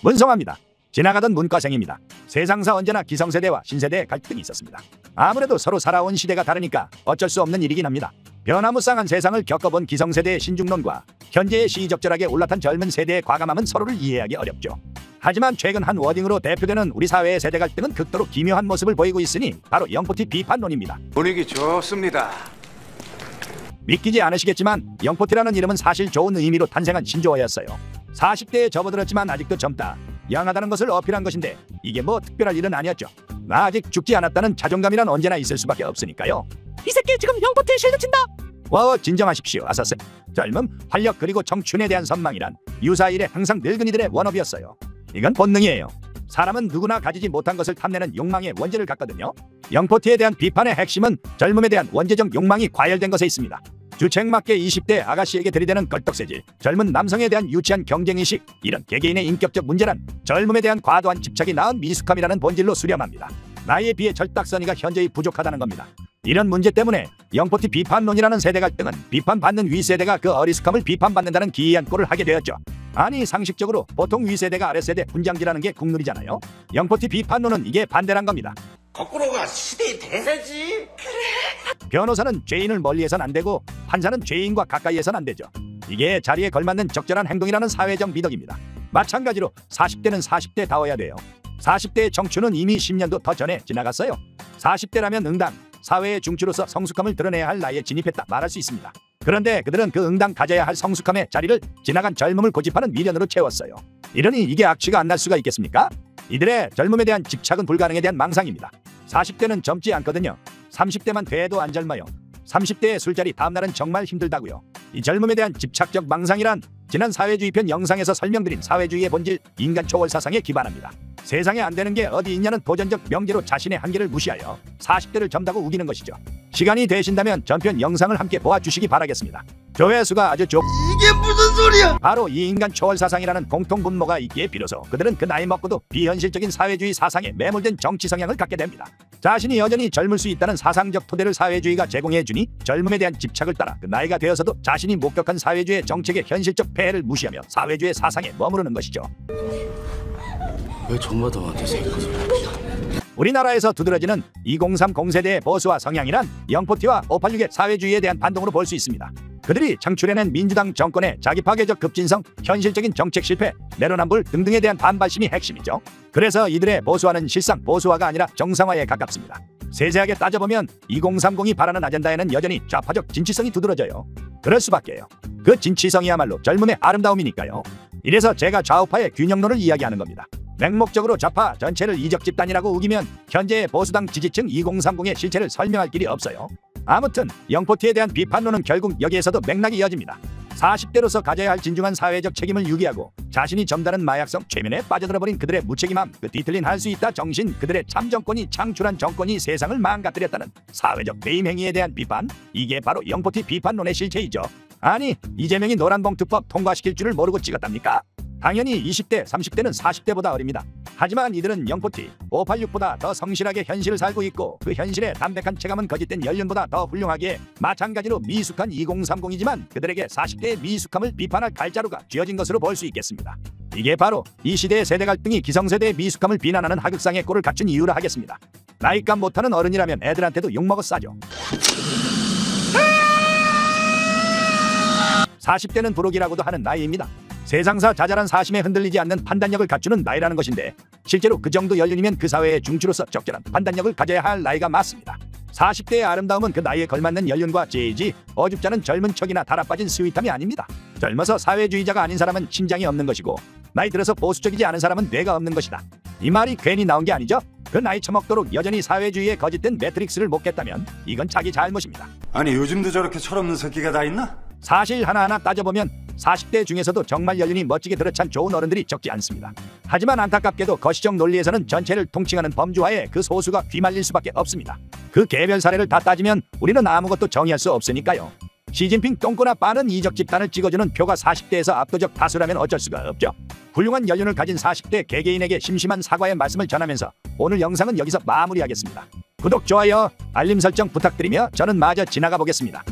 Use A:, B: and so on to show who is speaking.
A: 문성화입니다. 지나가던 문과생입니다. 세상사 언제나 기성세대와 신세대의 갈등이 있었습니다. 아무래도 서로 살아온 시대가 다르니까 어쩔 수 없는 일이긴 합니다. 변화무쌍한 세상을 겪어본 기성세대의 신중론과 현재의 시의적절하게 올라탄 젊은 세대의 과감함은 서로를 이해하기 어렵죠. 하지만 최근 한 워딩으로 대표되는 우리 사회의 세대 갈등은 극도로 기묘한 모습을 보이고 있으니 바로 영포티 비판론입니다.
B: 분위기 좋습니다.
A: 믿기지 않으시겠지만 영포티라는 이름은 사실 좋은 의미로 탄생한 신조어였어요. 40대에 접어들었지만 아직도 젊다, 영하다는 것을 어필한 것인데 이게 뭐 특별할 일은 아니었죠. 나 아직 죽지 않았다는 자존감이란 언제나 있을 수밖에 없으니까요.
C: 이 새끼 지금 영포티에 실드친다.
A: 진정하십시오. 아사스. 젊음, 활력 그리고 청춘에 대한 선망이란 유사일에 항상 늙은이들의 원업이었어요. 이건 본능이에요. 사람은 누구나 가지지 못한 것을 탐내는 욕망의 원죄를 갖거든요. 영포티에 대한 비판의 핵심은 젊음에 대한 원죄적 욕망이 과열된 것에 있습니다. 주책맞게 20대 아가씨에게 들이대는 껄떡새질, 젊은 남성에 대한 유치한 경쟁의식, 이런 개개인의 인격적 문제란 젊음에 대한 과도한 집착이 낳은 미숙함이라는 본질로 수렴합니다. 나이에 비해 절딱선이가 현저히 부족하다는 겁니다. 이런 문제 때문에 영포티 비판론이라는 세대 갈등은 비판받는 윗세대가 그 어리숙함을 비판받는다는 기이한 꼴을 하게 되었죠. 아니, 상식적으로 보통 윗세대가 아랫세대 분장질하는 게 국룰이잖아요. 영포티 비판론은 이게 반대란 겁니다.
D: 거꾸로가 시대의 대세지.
A: 변호사는 죄인을 멀리해선 안 되고 판사는 죄인과 가까이해선 안 되죠. 이게 자리에 걸맞는 적절한 행동이라는 사회적 미덕입니다. 마찬가지로 40대는 40대다워야 돼요. 40대의 청춘은 이미 10년도 더 전에 지나갔어요. 40대라면 응당, 사회의 중추로서 성숙함을 드러내야 할 나이에 진입했다 말할 수 있습니다. 그런데 그들은 그 응당 가져야 할 성숙함의 자리를 지나간 젊음을 고집하는 미련으로 채웠어요. 이러니 이게 악취가 안 날 수가 있겠습니까? 이들의 젊음에 대한 집착은 불가능에 대한 망상입니다. 40대는 젊지 않거든요. 30대만 돼도 안 젊어요. 30대의 술자리 다음날은 정말 힘들다고요. 이 젊음에 대한 집착적 망상이란 지난 사회주의 편 영상에서 설명드린 사회주의의 본질, 인간 초월 사상에 기반합니다. 세상에 안 되는 게 어디 있냐는 도전적 명제로 자신의 한계를 무시하여 40대를 젊다고 우기는 것이죠. 시간이 되신다면 전편 영상을 함께 보아주시기 바라겠습니다. 조회수가 아주
D: 이게 무슨 소리야?
A: 바로 이 인간 초월 사상이라는 공통 분모가 있기에 비로소 그들은 그 나이 먹고도 비현실적인 사회주의 사상에 매몰된 정치 성향을 갖게 됩니다. 자신이 여전히 젊을 수 있다는 사상적 토대를 사회주의가 제공해주니 젊음에 대한 집착을 따라 그 나이가 되어서도 자신이 목격한 사회주의 정책의 현실적 폐해를 무시하며 사회주의 사상에 머무르는 것이죠.
D: 왜 전마담한테 새끼거리를 합시다.
A: 우리나라에서 두드러지는 2030 세대의 보수화 성향이란 영포티와 586의 사회주의에 대한 반동으로 볼 수 있습니다. 그들이 창출해낸 민주당 정권의 자기파괴적 급진성, 현실적인 정책 실패, 내로남불 등등에 대한 반발심이 핵심이죠. 그래서 이들의 보수화는 실상 보수화가 아니라 정상화에 가깝습니다. 세세하게 따져보면 2030이 바라는 아젠다에는 여전히 좌파적 진취성이 두드러져요. 그럴 수밖에요. 그 진취성이야말로 젊음의 아름다움이니까요. 이래서 제가 좌우파의 균형론을 이야기하는 겁니다. 맹목적으로 좌파 전체를 이적 집단이라고 우기면 현재의 보수당 지지층 2030의 실체를 설명할 길이 없어요. 아무튼 영포티에 대한 비판론은 결국 여기에서도 맥락이 이어집니다. 40대로서 가져야 할 진중한 사회적 책임을 유기하고 자신이 점다는 마약성 최면에 빠져들어버린 그들의 무책임함, 그 뒤틀린 할 수 있다 정신, 그들의 참정권이 창출한 정권이 세상을 망가뜨렸다는 사회적 배임 행위에 대한 비판, 이게 바로 영포티 비판론의 실체이죠. 아니, 이재명이 노란봉투법 통과시킬 줄을 모르고 찍었답니까? 당연히 20대, 30대는 40대보다 어립니다. 하지만 이들은 영포티, 586보다 더 성실하게 현실을 살고 있고 그 현실의 담백한 체감은 거짓된 연륜보다 더 훌륭하기에 마찬가지로 미숙한 2030이지만 그들에게 40대의 미숙함을 비판할 갈자루가 쥐어진 것으로 볼 수 있겠습니다. 이게 바로 이 시대의 세대 갈등이 기성세대의 미숙함을 비난하는 하극상의 꼴을 갖춘 이유라 하겠습니다. 나이값 못하는 어른이라면 애들한테도 욕먹어 싸죠. 40대는 부록이라고도 하는 나이입니다. 세상사 자잘한 사심에 흔들리지 않는 판단력을 갖추는 나이라는 것인데 실제로 그 정도 연륜이면 그 사회의 중추로서 적절한 판단력을 가져야 할 나이가 맞습니다. 40대의 아름다움은 그 나이에 걸맞는 연륜과 재이지 어줍잖은 젊은 척이나 달아빠진 스윗함이 아닙니다. 젊어서 사회주의자가 아닌 사람은 심장이 없는 것이고 나이 들어서 보수적이지 않은 사람은 뇌가 없는 것이다. 이 말이 괜히 나온 게 아니죠. 그 나이 처먹도록 여전히 사회주의에 거짓된 매트릭스를 못 깼다면 이건 자기 잘못입니다.
B: 아니, 요즘도 저렇게 철없는 새끼가 다 있나?
A: 사실 하나하나 따져보면 40대 중에서도 정말 연륜이 멋지게 들어찬 좋은 어른들이 적지 않습니다. 하지만 안타깝게도 거시적 논리에서는 전체를 통칭하는 범주화에 그 소수가 휘말릴 수밖에 없습니다. 그 개별 사례를 다 따지면 우리는 아무것도 정의할 수 없으니까요. 시진핑 똥꼬나 빠는 이적 집단을 찍어주는 표가 40대에서 압도적 다수라면 어쩔 수가 없죠. 훌륭한 연륜을 가진 40대 개개인에게 심심한 사과의 말씀을 전하면서 오늘 영상은 여기서 마무리하겠습니다. 구독, 좋아요, 알림 설정 부탁드리며 저는 마저 지나가 보겠습니다.